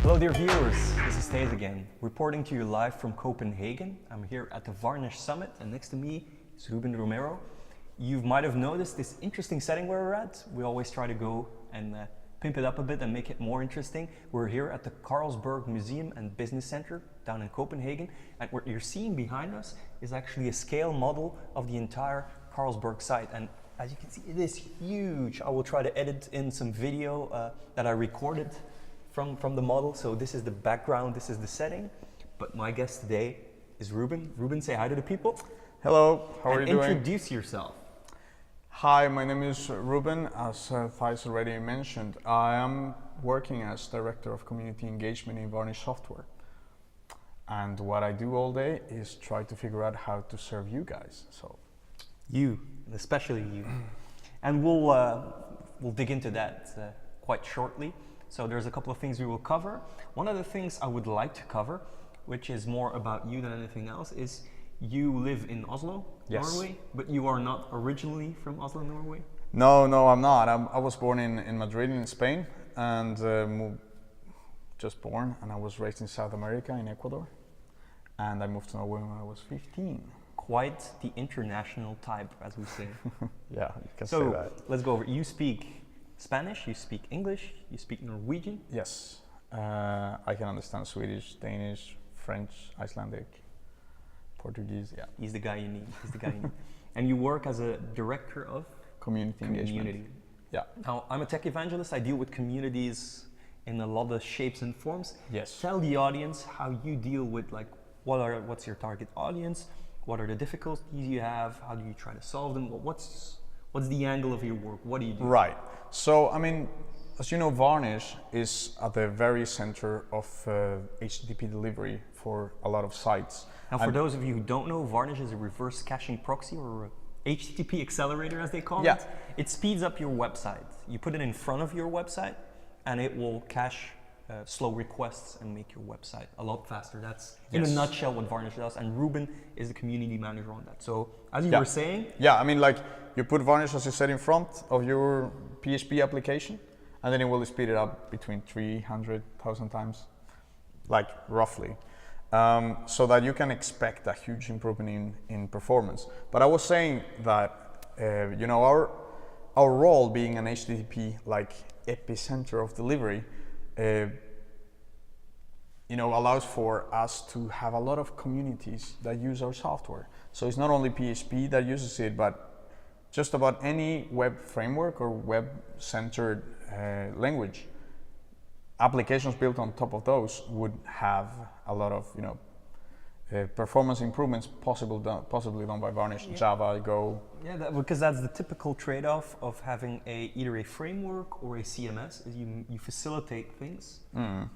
Hello dear viewers, this is Steve again, reporting to you live from Copenhagen. I'm here at the Varnish Summit and next to me is Ruben Romero. You might have noticed this interesting setting where we're at. We always try to go and pimp it up a bit and make it more interesting. We're here at the Carlsberg Museum and Business Center down in Copenhagen, and what you're seeing behind us is actually a scale model of the entire Carlsberg site. And as you can see, it is huge. I will try to edit in some video that I recorded from the model. So this is the background, this is the setting. But my guest today is Ruben. Ruben, say hi to the people. Hello, how are you doing? Introduce yourself. Hi, my name is Ruben. As Thijs already mentioned, I am working as Director of Community Engagement in Varnish Software. And what I do all day is try to figure out how to serve you guys. So, you, especially you. And we'll dig into that quite shortly. So there's a couple of things we will cover. One of the things I would like to cover, which is more about you than anything else, is you live in Oslo, yes. Norway, but you are not originally from Oslo, Norway? No, I'm not. I was born in Madrid in Spain and just born, and I was raised in South America in Ecuador, and I moved to Norway when I was 15. Quite the international type, as we say. Yeah, you can so say that. Let's go over. You speak Spanish, you speak English, you speak Norwegian? Yes, I can understand Swedish, Danish, French, Icelandic, Portuguese, yeah. He's the guy you need, And you work as a director of? Community engagement. Yeah. Now, I'm a tech evangelist. I deal with communities in a lot of shapes and forms. Yes. Tell the audience how you deal with, like, what's your target audience? What are the difficulties you have? How do you try to solve them? What's the angle of your work? What do you do? Right. So, I mean, as you know, Varnish is at the very center of HTTP delivery for a lot of sites. Now, for those of you who don't know, Varnish is a reverse caching proxy, or a HTTP accelerator, as they call it. It speeds up your website. You put it in front of your website, and it will cache slow requests and make your website a lot faster. That's in a nutshell what Varnish does, and Ruben is the community manager on that. So, as you were saying, I mean, like, you put Varnish, as you said, in front of your PHP application, and then it will speed it up between 300,000 times, like roughly, so that you can expect a huge improvement in performance. But I was saying that you know, our role being an HTTP like epicenter of delivery, you know, allows for us to have a lot of communities that use our software. So it's not only PHP that uses it, but just about any web framework or web-centered language. Applications built on top of those would have a lot of, you know, performance improvements possibly done by Varnish, Java, Go. Yeah, because that's the typical trade-off of having either a framework or a CMS. Is you facilitate things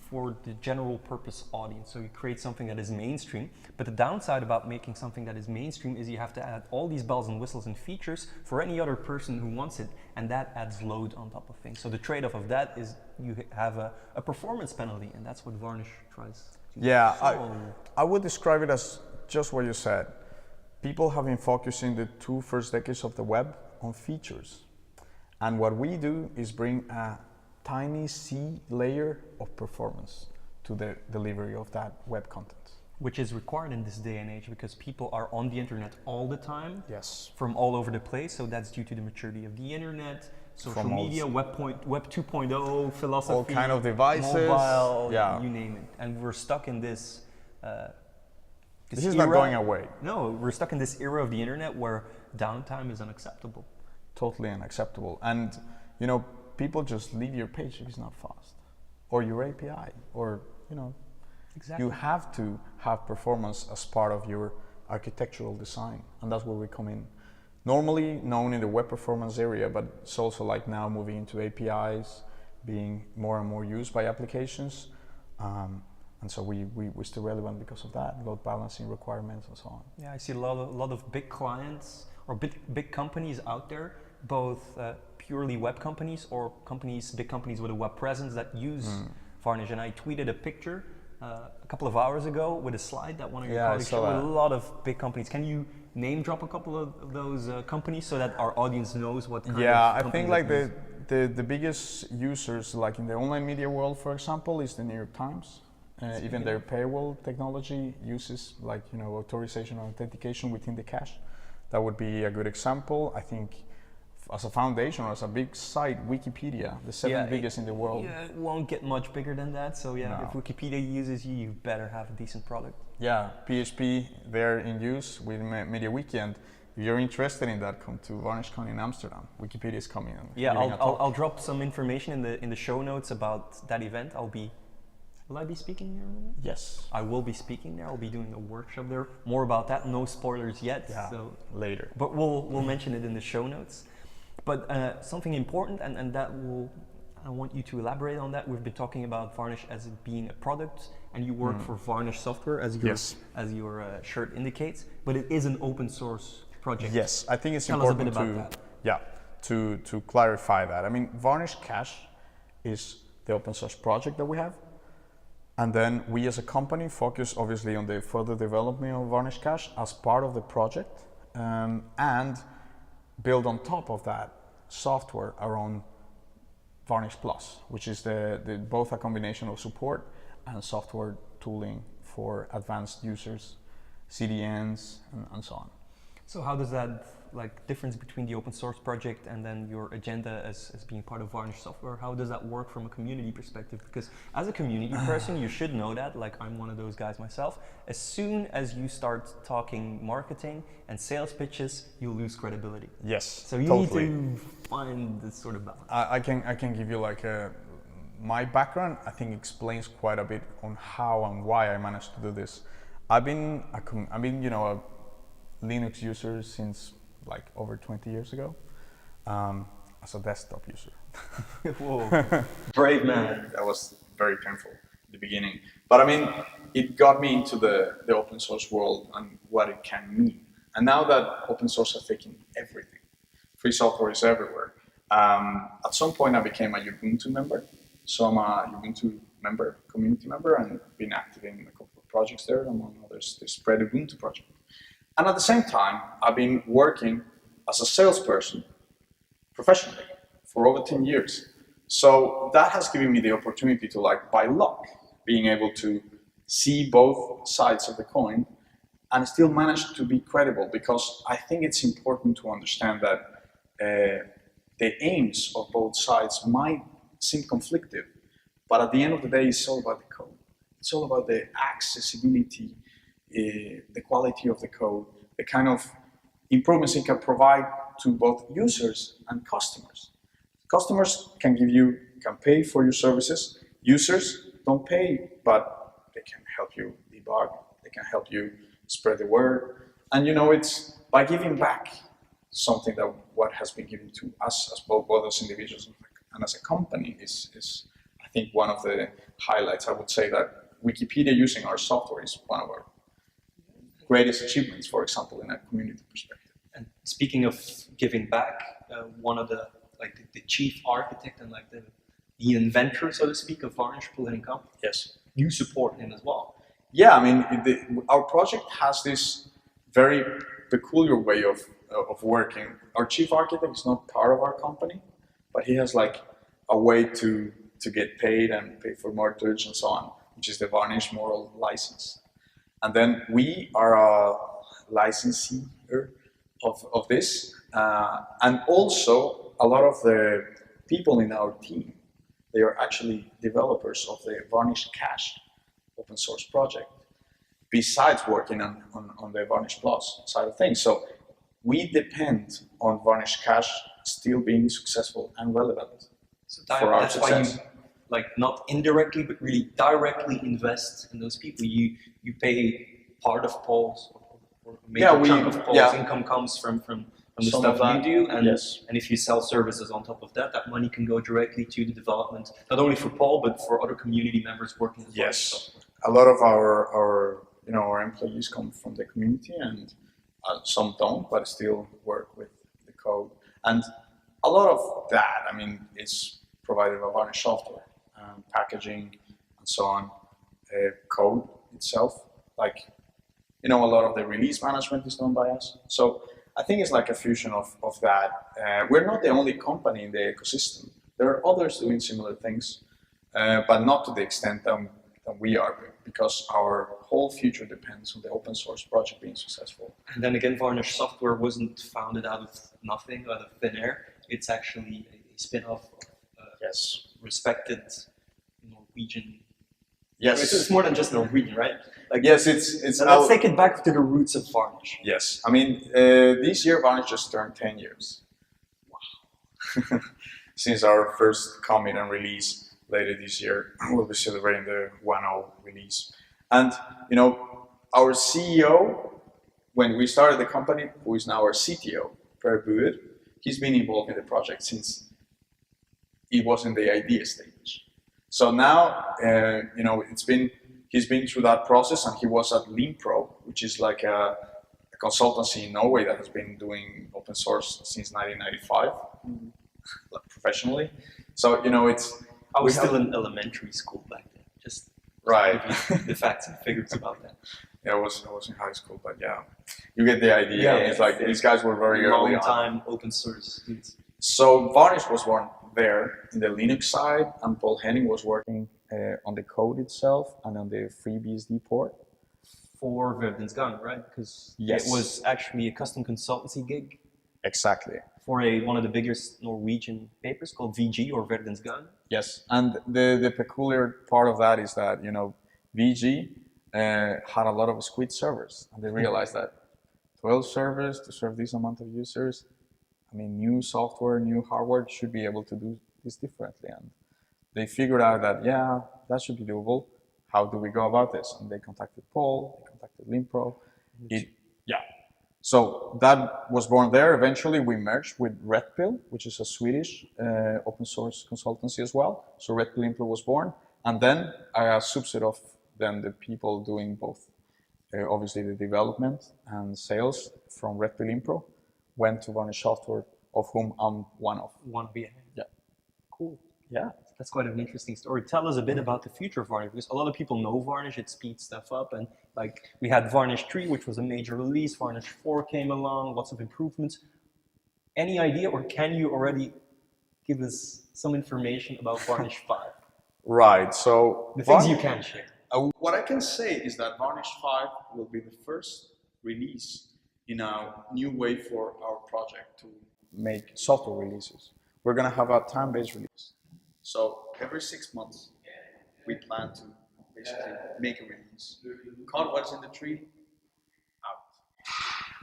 for the general purpose audience. So you create something that is mainstream. But the downside about making something that is mainstream is you have to add all these bells and whistles and features for any other person who wants it, and that adds load on top of things. So the trade-off of that is you have a performance penalty, and that's what Varnish tries. Yeah, I would describe it as just what you said. People have been focusing the first 2 decades of the web on features. And what we do is bring a tiny C layer of performance to the delivery of that web content. Which is required in this day and age because people are on the internet all the time. Yes. From all over the place. So that's due to the maturity of the internet, social media, Web 2.0, philosophy, all kind of devices, mobile, you name it. And we're stuck in this this is not going away. No, we're stuck in this era of the internet where downtime is unacceptable. Totally unacceptable. And, you know, people just leave your page if it's not fast. Or your API, or, you know, you have to have performance as part of your architectural design. And that's where we come in. Normally known in the web performance area, but it's also like now moving into APIs, being more and more used by applications. And so we're still relevant because of that, load balancing requirements and so on. Yeah, I see a lot of big clients or big companies out there, both purely web companies or big companies with a web presence that use Varnish. And I tweeted a picture a couple of hours ago with a slide that one of your colleagues showed with a lot of big companies. Can you name drop a couple of those companies so that our audience knows what kind of companies? I think like the biggest users, like in the online media world, for example, is the New York Times. Even their paywall technology uses like authorization and authentication within the cache. That would be a good example. I think as a foundation or as a big site, Wikipedia, the seventh biggest in the world. Yeah, it won't get much bigger than that. So yeah, No. if Wikipedia uses you, you better have a decent product. Yeah, PHP there in use with MediaWiki, and if you're interested in that, come to VarnishCon in Amsterdam. Wikipedia is coming. And yeah, I'll drop some information in the show notes about that event. Will I be speaking there? Yes. I will be speaking there. I'll be doing a workshop there. More about that. No spoilers yet. Yeah, so later. But we'll mention it in the show notes. But something important, and I want you to elaborate on that. We've been talking about Varnish as it being a product, and you work for Varnish Software, as your shirt indicates. But it is an open source project. Yes, I think it's Tell us a important bit about that. Yeah, to clarify that. I mean, Varnish Cache is the open source project that we have. And then we as a company focus obviously on the further development of Varnish Cache as part of the project, and build on top of that software around Varnish Plus, which is both a combination of support and software tooling for advanced users, CDNs, and so on. So how does that difference between the open source project and then your agenda as being part of Varnish Software, how does that work from a community perspective? Because as a community person, you should know that, I'm one of those guys myself, as soon as you start talking marketing and sales pitches, you lose credibility. Yes, so you totally. need to find this sort of balance. I can give you my background, I think explains quite a bit on how and why I managed to do this. I've been a Linux user since over 20 years ago, as a desktop user. Whoa, brave man. That was very painful at the beginning. But I mean, it got me into the open source world and what it can mean. And now that open source has taken everything, free software is everywhere. At some point I became a Ubuntu member. So I'm a Ubuntu member, community member, and been active in a couple of projects there, among others, the Spread Ubuntu project. And at the same time, I've been working as a salesperson professionally for over 10 years. So that has given me the opportunity to, by luck, being able to see both sides of the coin and still manage to be credible, because I think it's important to understand that the aims of both sides might seem conflictive, but at the end of the day, it's all about the code. It's all about the accessibility, the quality of the code, the kind of improvements it can provide to both users and customers. Customers can pay for your services. Users don't pay, but they can help you debug. They can help you spread the word. And it's by giving back something that what has been given to us as both as individuals and as a company is I think one of the highlights. I would say that Wikipedia using our software is one of our greatest achievements, for example, in a community perspective. And speaking of giving back, one of the chief architect and the inventor, so to speak, of Varnish, Cache. Yes. You support him as well. Yeah, I mean, our project has this very peculiar way of working. Our chief architect is not part of our company, but he has a way to get paid and pay for mortgage and so on, which is the Varnish Moral License. And then we are a licensee of this, and also a lot of the people in our team, they are actually developers of the Varnish Cache open source project, besides working on the Varnish Plus side of things. So we depend on Varnish Cache still being successful and relevant for our success. Why you, not indirectly, but really directly invest in those people. You pay part of Paul's, or maybe a chunk of Paul's income comes from the stuff you do, and if you sell services on top of that, that money can go directly to the development, not only for Paul, but for other community members working as well. Yes, a lot of our employees come from the community, and some don't, but still work with the code. And a lot of that, I mean, is provided by Varnish Software, packaging and so on, code itself. A lot of the release management is done by us. So I think it's like a fusion of that. We're not the only company in the ecosystem. There are others doing similar things, but not to the extent that we are, because our whole future depends on the open source project being successful. And then again, Varnish Software wasn't founded out of nothing, out of thin air. It's actually a spin-off of Yes. respected Norwegian. Yes. It's more than just Norwegian, right? Like, yes, it's. So let's take it back to the roots of Varnish. Yes, I mean this year Varnish just turned 10 years. Wow. Since our first commit and release later this year, we'll be celebrating the 1.0 release. And you know, our CEO, when we started the company, who is now our CTO, Per Buer, he's been involved in the project since it was in the idea stage. So now, you know, he's been through that process, and he was at Limpro, which is like a consultancy in Norway that has been doing open source since 1995, like professionally. So, you know, I was still in elementary school back then, just right. The facts and figures about that. Yeah, I was in high school, but yeah, you get the idea. Yeah, it's like these guys were very early on. Long time open source. So Varnish was born there in the Linux side, and Paul Henning was working on the code itself and on the FreeBSD port. For Verdens Gang, right? Because yes, it was actually a custom consultancy gig. Exactly. For one of the biggest Norwegian papers called VG, or Verdens Gang. Yes, and the peculiar part of that is that, you know, VG had a lot of squid servers, and they realized that 12 servers to serve this amount of users, I mean, new software, new hardware should be able to do this differently. And they figured out that, yeah, that should be doable. How do we go about this? And they contacted Paul, they contacted Limpro. So that was born there. Eventually, we merged with Red Pill, which is a Swedish open source consultancy as well. So Red Pill Limpro was born. And then a subset of them, the people doing both, obviously the development and sales from Red Pill Limpro, went to Varnish Software, of whom I'm one of. One of. Yeah. Cool. Yeah. That's quite an interesting story. Tell us a bit about the future of Varnish, because a lot of people know Varnish, it speeds stuff up, and like we had Varnish 3, which was a major release, Varnish 4 came along, lots of improvements. Any idea, or can you already give us some information about Varnish 5? Right, so the things you can share. What I can say is that Varnish 5 will be the first release in a new way for our project to make software releases. We're going to have a time-based release. So every 6 months, we plan to basically make a release. Caught what's in the tree, out.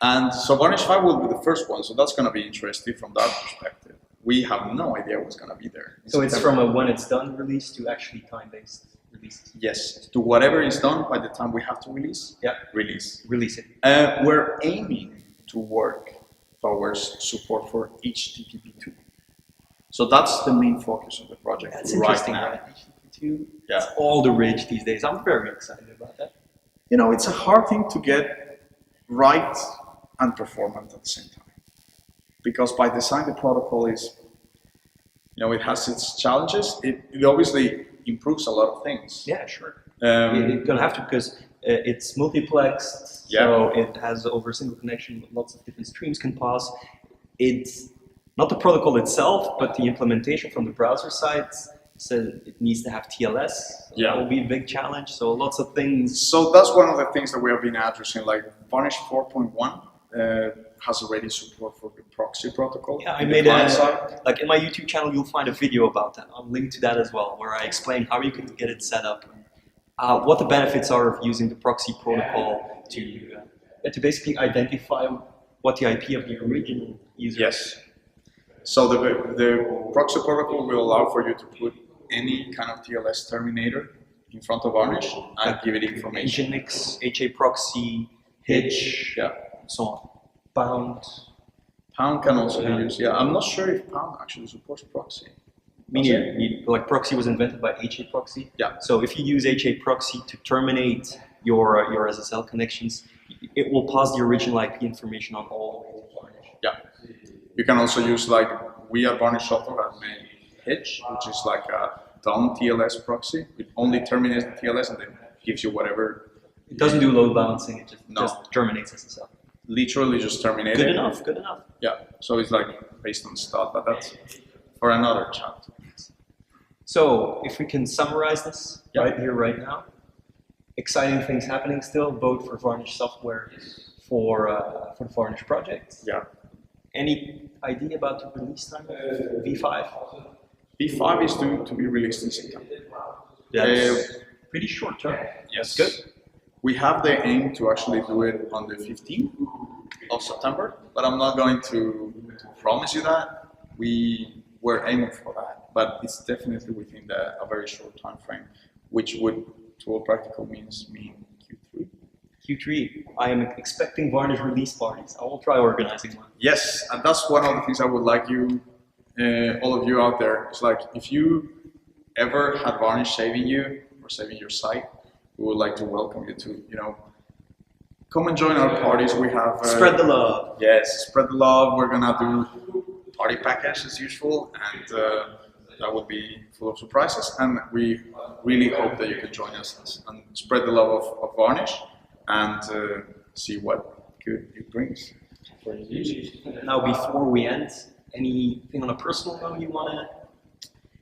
And so Varnish 5 will be the first one, so that's going to be interesting from that perspective. We have no idea what's going to be there. So it's from a when it's done release to actually time-based release? Yes, to whatever is done by the time we have to release, release it. We're aiming to work towards support for HTTP2. So that's the main focus of the project. That's interesting, right? HTTP2, it's all the rage these days. I'm very excited about that. You know, it's a hard thing to get right and performant at the same time. Because by design, the protocol is, you know, it has its challenges. It obviously improves a lot of things. Yeah, sure. It's going to have to, because it's multiplexed, so it has over a single connection, lots of different streams can pass. It's not the protocol itself, but the implementation from the browser side. So it needs to have TLS. So that will be a big challenge. So lots of things. So that's one of the things that we have been addressing. Like Varnish 4.1 has already support for the proxy protocol. Yeah, I made like in my YouTube channel, you'll find a video about that. I'll link to that as well, where I explain how you can get it set up, what the benefits are of using the proxy protocol to basically identify what the IP of the original user is. Yes. So the proxy protocol will allow for you to put any kind of TLS terminator in front of Varnish and give it information. Nginx, HA proxy, Hitch, so on. Pound can also be used. Yeah, I'm not sure if Pound actually supports proxy. Like proxy was invented by HA proxy. Yeah. So if you use HA proxy to terminate your SSL connections, it will pass the original IP information on all the way to Varnish. Yeah. You can also use, like, we at Varnish Software have made Hitch, which is like a dumb TLS proxy. It only terminates the TLS and then gives you whatever. It doesn't do load balancing, it just terminates SSL. literally just terminated. Good enough, good enough. Yeah, so it's like based on stuff, but that's for another chat. So if we can summarize this right here, right now, exciting things happening still, both for Varnish Software, for the Varnish project. Yeah. Any idea about the release time of V5? V5 is to be released in September. That's pretty short term. Yes. Good. We have the aim to actually do it on the 15th of September, but I'm not going to promise you that. We're aiming for that, but it's definitely within a very short time frame, which would, to all practical means, mean Q3. Q3. I am expecting Varnish release parties. I will try organizing one. Yes, and that's one of the things I would like you, all of you out there. It's like if you ever had Varnish saving you or saving your site, we would like to welcome you to, come and join our parties. We have spread the love. Yes, spread the love. We're gonna do party package as usual, and that will be full of surprises. And we really hope that you can join us and spread the love of Varnish and see what good it brings for your users. Now, before we end, anything on a personal note you want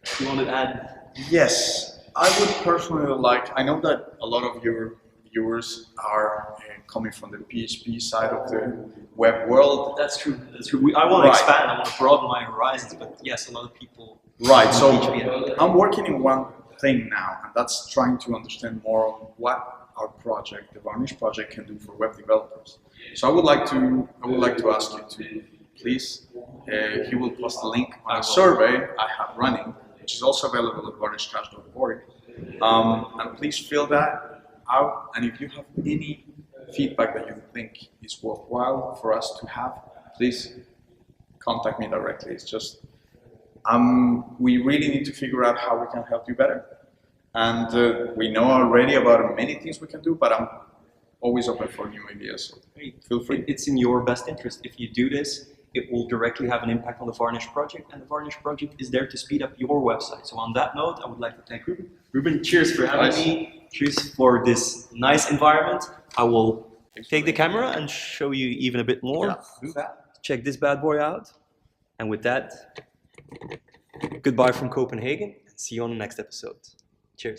to add? Yes, I would personally like. I know that a lot of your viewers are coming from the PHP side of the web world. That's true. That's true. I want to expand. I want to broaden my horizons. But yes, a lot of people. Right. So I'm working in one thing now, and that's trying to understand more on what our project, the Varnish project, can do for web developers. So I would like to ask you to please. He will post a link on a survey I have running, which is also available at VarnishCache.org. And please fill that out. And if you have any feedback that you think is worthwhile for us to have, please contact me directly. It's just, we really need to figure out how we can help you better. And we know already about many things we can do, but I'm always open for new ideas. So feel free. It's in your best interest. If you do this, it will directly have an impact on the Varnish project, and the Varnish project is there to speed up your website. So on that note, I would like to thank Ruben. Ruben, cheers for having me. Cheers for this nice environment. I will take the camera and show you even a bit more. Yeah, do that. Check this bad boy out. And with that, goodbye from Copenhagen, and see you on the next episode. Cheers.